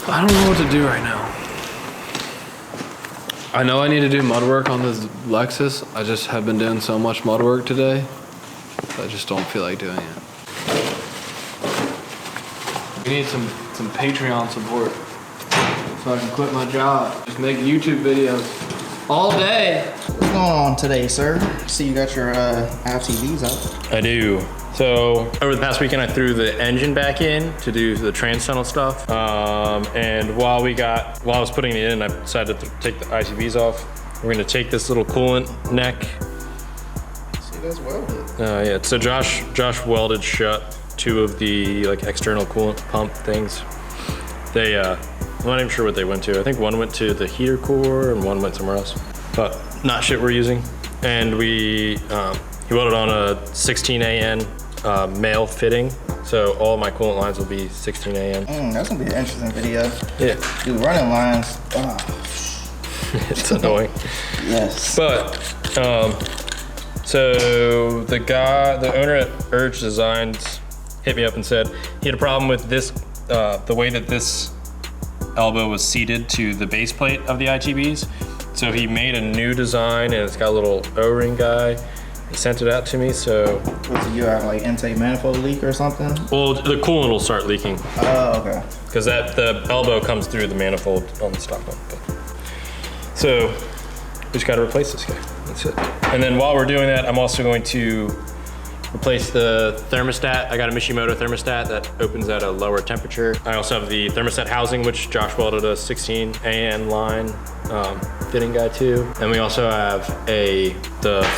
I don't know what to do right now. I know I need to do mud work on this Lexus. I just have been doing so much mud work today. I just don't feel like doing it. We need some Patreon support so I can quit my job. Just make YouTube videos all day. What's going on today, sir? See you got your ITBs out. I do. So over the past weekend, I threw the engine back in to do the trans tunnel stuff. And while I was putting it in, I decided to take the ITBs off. We're gonna take this little coolant neck. See, that's welded. Yeah, so Josh welded shut two of the like external coolant pump things. They, I'm not even sure what they went to. I think one went to the heater core and one went somewhere else, but not shit we're using. And he welded on a 16AN male fitting. So all my coolant lines will be 16AN. That's gonna be an interesting video. Yeah. Dude, running lines. It's annoying. Yes. But, so the owner at Urge Designs hit me up and said he had a problem with this, the way that this elbow was seated to the base plate of the ITBs. So he made a new design and it's got a little O-ring guy. He sent it out to me, so. You have like intake manifold leak or something? Well, the coolant will start leaking. Oh, okay. Because the elbow comes through the manifold on the stock one. So we just gotta replace this guy, that's it. And then while we're doing that, I'm also going to replace the thermostat. I got a Mishimoto thermostat that opens at a lower temperature. I also have the thermostat housing, which Josh welded a 16AN line fitting guy too. And we also have the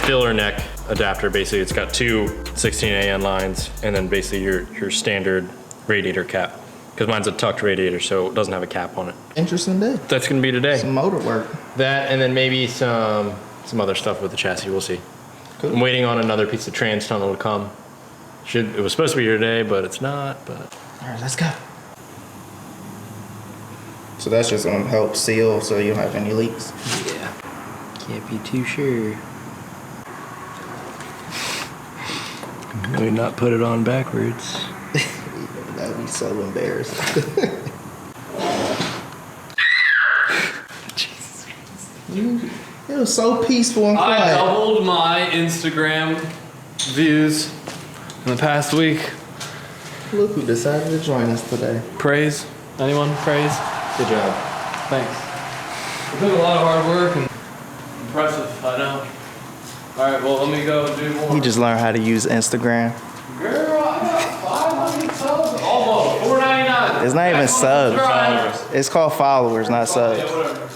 filler neck adapter. Basically, it's got two 16AN lines and then basically your standard radiator cap. Because mine's a tucked radiator, so it doesn't have a cap on it. Interesting day. That's gonna be today. Some motor work. That and then maybe some other stuff with the chassis, we'll see. Cool. I'm waiting on another piece of trans tunnel to come. It was supposed to be here today, but it's not, but. All right, let's go. So that's just gonna help seal so you don't have any leaks? Yeah, can't be too sure. Maybe not put it on backwards. That would be so embarrassing. Jesus Christ. It was so peaceful and quiet. I doubled my Instagram views in the past week. Look who decided to join us today. Praise. Anyone? Praise? Good job. Thanks. It took a lot of hard work and impressive, I know. All right, well, let me go and do more. He just learned how to use Instagram. Girl, I got 500 subs. Almost. $4.99. It's not even subs. It's called followers, not subs. Yeah, whatever.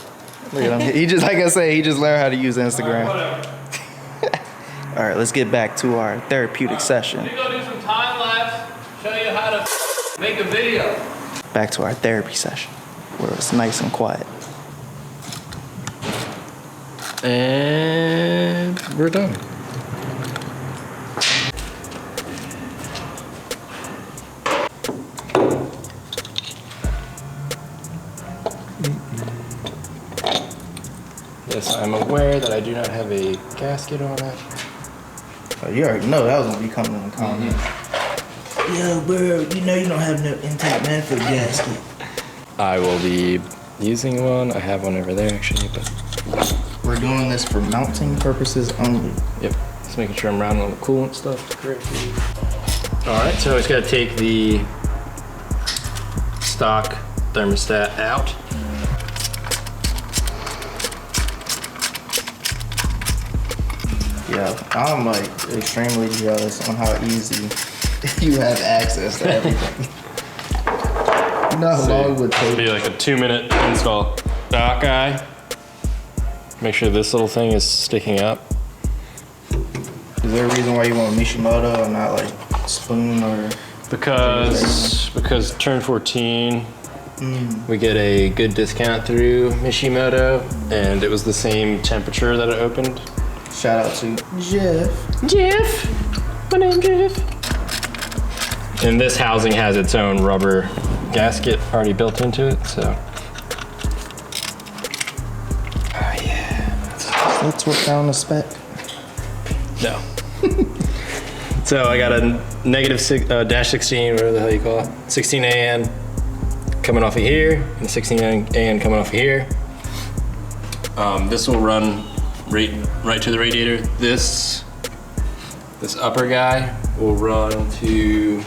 Look at him. He just, like I said, he just learned how to use Instagram. All right, whatever. All right, let's get back to our therapeutic session. Let me go do some time lapse, show you how to make a video. Back to our therapy session, where it's nice and quiet. And we're done. Yes, I'm aware that I do not have a gasket on it. Oh, you already know that was gonna be coming in the comments. Yo, bro, you know you don't have no intake manifold gasket. I will be using one. I have one over there actually, but. We're doing this for mounting purposes only. Yep, just making sure I'm rounding all the coolant stuff correctly. All right, so I just gotta take the stock thermostat out. Yeah, I'm like extremely jealous on how easy you have access to everything. You know how long it would take? It'd be like a 2-minute install. Stock guy. make sure this little thing is sticking up. Is there a reason why you want Mishimoto and not like spoon or? Because turn 14, we get a good discount through Mishimoto, and it was the same temperature that it opened. Shout out to Jeff. Jeff, my name's Jeff. And this housing has its own rubber gasket already built into it, so. Oh yeah. Let's work down the spec. No. So I got a dash 16, whatever the hell you call it, 16 AN coming off of here, and 16 AN coming off of here. This will run right to the radiator. This upper guy will run to,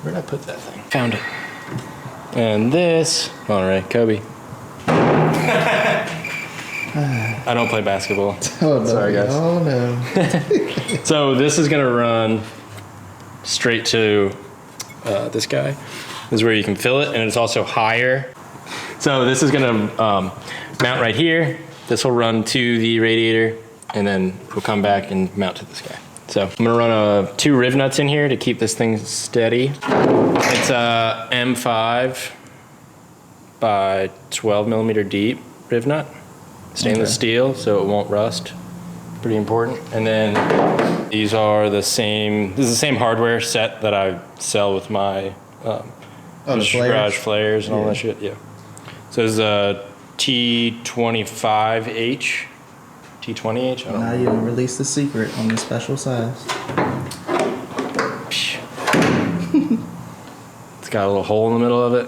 where'd I put that thing? Found it. And this, all right, Kobe. I don't play basketball. Oh no. Sorry guys. Oh no. So this is gonna run straight to this guy. This is where you can fill it, and it's also higher. So this is gonna mount right here. This will run to the radiator, and then we'll come back and mount to this guy. So I'm gonna run 2 riv nuts in here to keep this thing steady. It's a M5 by 12 millimeter deep riv nut. Stainless steel, so it won't rust. Pretty important. And then these are the same, this is the same hardware set that I sell with my garage flares and all that shit, yeah. So this is a T25H, T20H, I don't Now know. you release the secret on the special size. It's got a little hole in the middle of it.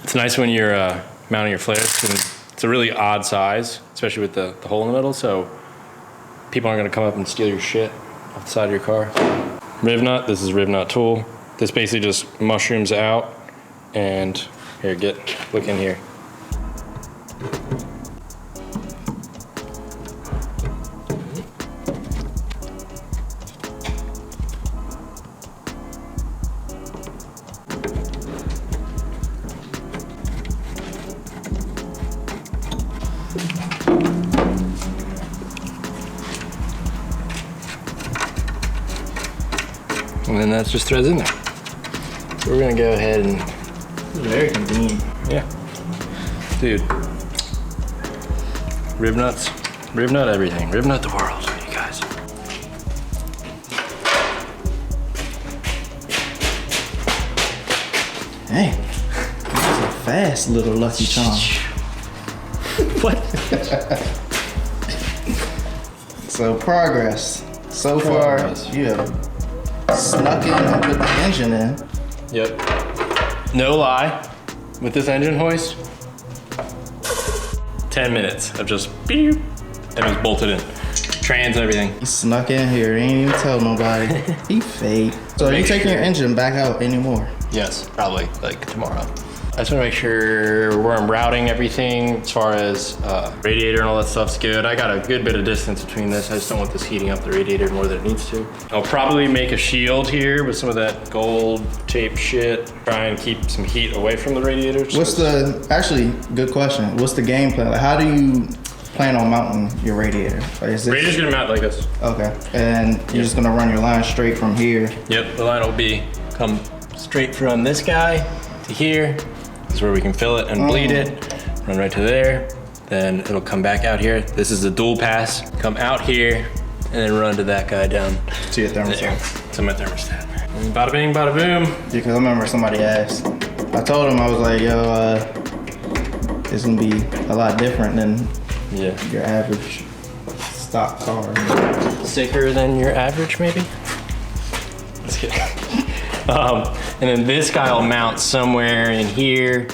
It's nice when you're mounting your flares, because it's a really odd size, especially with the hole in the middle, so people aren't gonna come up and steal your shit off the side of your car. Riv nut, this is riv nut tool. This basically just mushrooms out, and here, look in here. And then that just threads in there. So we're gonna go ahead and, Very convenient. yeah. Dude, riv nuts, riv nut everything, riv nut the world, you guys. Hey, that's a fast little Lucky Charm. What? So progress. So Progress. far, you have snuck in and put the engine in. Yep. No lie, with this engine hoist, 10 minutes of just beep, and it was bolted in. Trans and everything. He snuck in here, ain't even tell nobody. He fake. So are you taking your engine back out anymore? Yes, probably, like tomorrow. I just wanna make sure where I'm routing everything as far as radiator and all that stuff's good. I got a good bit of distance between this. I just don't want this heating up the radiator more than it needs to. I'll probably make a shield here with some of that gold tape shit. Try and keep some heat away from the radiator. Actually, good question. What's the game plan? Like, how do you plan on mounting your radiator? Like, is this, Radiator's gonna mount like this. okay, and you're just gonna run your line straight from here. Yep, the line will come straight from this guy to here. This is where we can fill it and bleed it. Run right to there. Then it'll come back out here. This is the dual pass. Come out here and then run to that guy down To your there. thermostat. To my thermostat. Bada bing, bada boom. Because I remember somebody asked. I told him, I was like, yo, it's gonna be a lot different than Yeah. your average stock car. Sicker than your average, maybe? Just kidding. And then this guy will mount somewhere in here.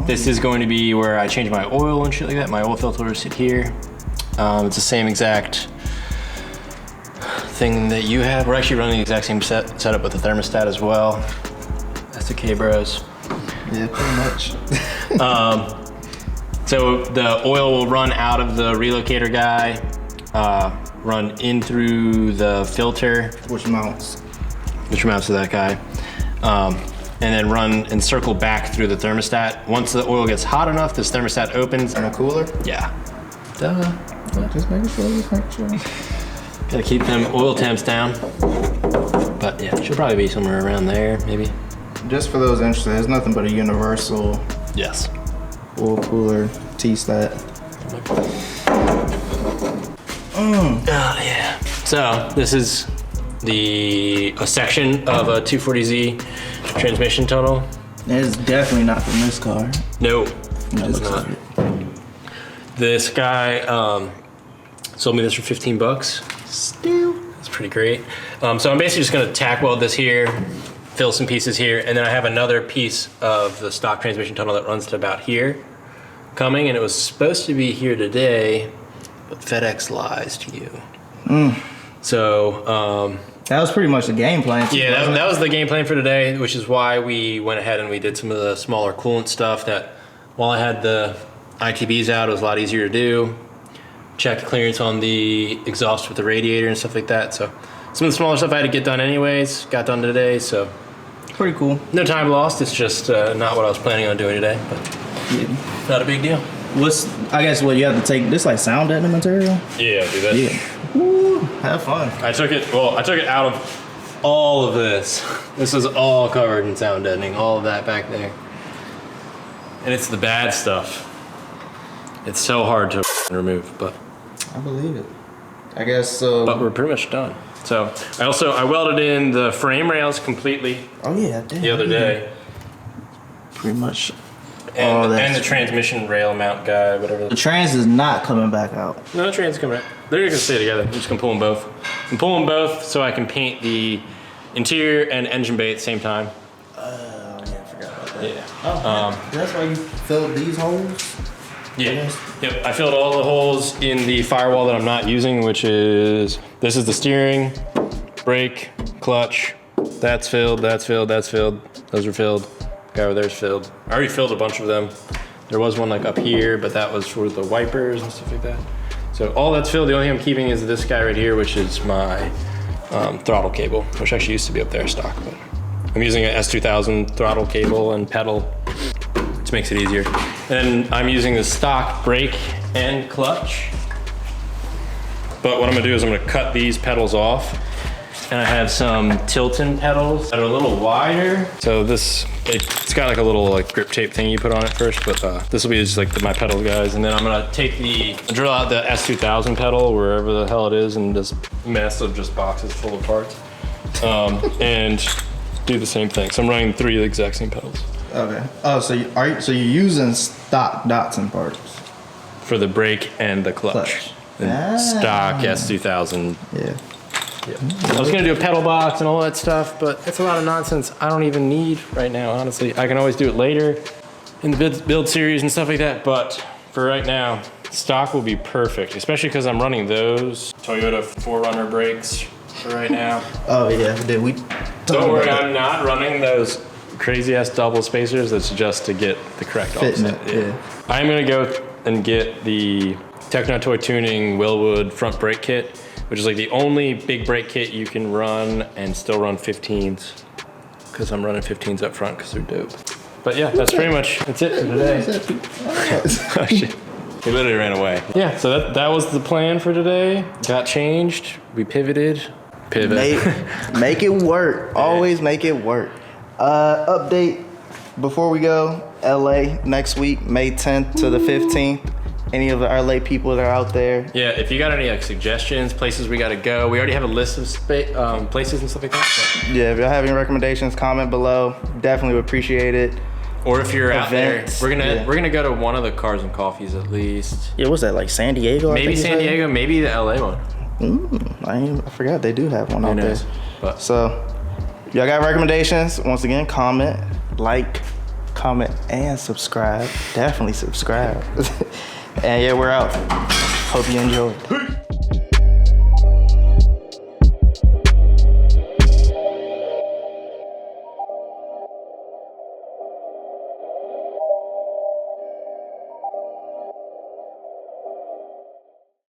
This is going to be where I change my oil and shit like that. My oil filter will sit here. It's the same exact thing that you have. We're actually running the exact same setup with the thermostat as well. That's the K-Bros. Yeah, pretty much. So the oil will run out of the relocator guy, run in through the filter, Which mounts. which mounts to that guy. and then run and circle back through the thermostat. Once the oil gets hot enough, this thermostat opens. And a cooler? Yeah. Duh. Just making sure. Gotta keep them oil temps down. But yeah, should probably be somewhere around there, maybe. Just for those interested, it's nothing but a universal Yes. oil cooler T-stat. Yeah. So this is a section of a 240Z transmission tunnel. It's definitely not from this car. No, No, it's looks not. like it. This guy sold me this for 15 bucks. Still. It's pretty great. So I'm basically just gonna tack weld this here, fill some pieces here, and then I have another piece of the stock transmission tunnel that runs to about here coming, and it was supposed to be here today, but FedEx lies to you. So, That was pretty much the game plan. Too, yeah, wasn't that was the game plan for today, which is why we went ahead and we did some of the smaller coolant stuff that while I had the ITBs out, it was a lot easier to do. Check the clearance on the exhaust with the radiator and stuff like that. So some of the smaller stuff I had to get done anyways, got done today, so it? Pretty cool. no time lost. It's just not what I was planning on doing today, but Yeah. not a big deal. I guess what you have to take this like sound deadening material. Yeah, do that. Yeah. Woo, have fun. I took it out of all of this. This is all covered in sound deadening, all of that back there. And it's the bad stuff. It's so hard to remove, but I believe it. I guess so. we're pretty much done. So I welded in the frame rails completely Oh yeah, the other day. Pretty much. And the transmission rail mount guy, whatever. The trans is not coming back out. No, the train's coming out. They're gonna stay together. I'm just gonna pull them both. I'm pulling both so I can paint the interior and engine bay at the same time. Oh yeah, I forgot about that. Yeah. That's why you filled these holes. Yeah. Yep. I filled all the holes in the firewall that I'm not using, which is this is the steering, brake, clutch. That's filled. That's filled. That's filled. Those are filled. Guy over there's filled. I already filled a bunch of them. There was one like up here, but that was for the wipers and stuff like that. So all that's filled. The only thing I'm keeping is this guy right here, which is my throttle cable, which actually used to be up there stock, but I'm using an S2000 throttle cable and pedal, which makes it easier. And I'm using the stock brake and clutch. But what I'm gonna do is I'm gonna cut these pedals off, and I have some Tilton pedals that are a little wider. So it's got like a little like grip tape thing you put on it first, but this will be just like my pedal guys. And then I'm gonna drill out the S2000 pedal wherever the hell it is, and this mess of just boxes full of parts, and do the same thing. So I'm running 3 of the exact same pedals. Okay. Oh, so you're using stock Datsun parts For the brake and the clutch. And stock S2000. Yeah. I was gonna do a pedal box and all that stuff, but it's a lot of nonsense I don't even need right now, honestly. I can always do it later in the build series and stuff like that, but for right now, stock will be perfect, especially because I'm running those Toyota 4Runner brakes for right now. Oh yeah. Did we? Don't worry, I'm not running those crazy ass double spacers. That's just to get the correct offset. Yeah. I'm gonna go and get the Techno Toy Tuning Willwood front brake kit, which is like the only big brake kit you can run and still run 15s, because I'm running 15s up front because they're dope. But yeah, that's pretty much it for today. Oh shit, he literally ran away. Yeah, so that was the plan for today. Got changed, we pivoted. Make it work. Always make it work. Update before we go. LA next week, May 10th to the 15th. Any of our LA people that are out there. Yeah, if you got any like suggestions, places we gotta go, we already have a list of places and stuff like that. So. Yeah, if y'all have any recommendations, comment below. Definitely would appreciate it. Or if you're out there, Events, we're gonna go to one of the Cars and Coffees at least. Yeah, what's that, like San Diego? Maybe San Diego, maybe the LA one. I forgot they do have one out there. But So, if y'all got recommendations, once again, comment, like, comment, and subscribe. Definitely subscribe. And yeah, we're out. Hope you enjoyed.